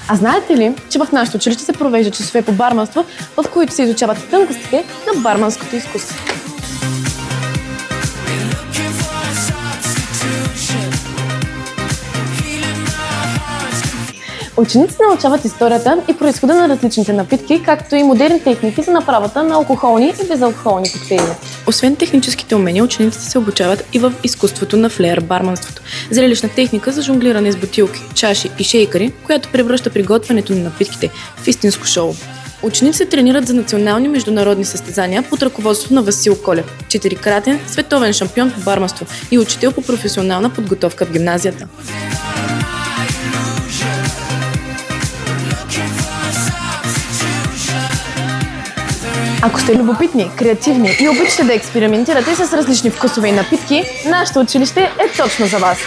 А знаете ли, че в нашето училище се провежда часове по барманство, в които се изучават тънкостите на барманското изкуство? Учениците научават историята и произхода на различните напитки, както и модерни техники за направата на алкохолни и безалкохолни коктейли. Освен техническите умения, учениците се обучават и в изкуството на флеер барманството. Зрелищна техника за жонглиране с бутилки, чаши и шейкъри, която превръща приготвянето на напитките в истинско шоу. Ученици се тренират за национални международни състезания под ръководството на Васил Колев, 4-кратен световен шампион по барманство и учител по професионална подготовка в гимназията. Ако сте любопитни, креативни и обичате да експериментирате с различни вкусове и напитки, нашето училище е точно за вас!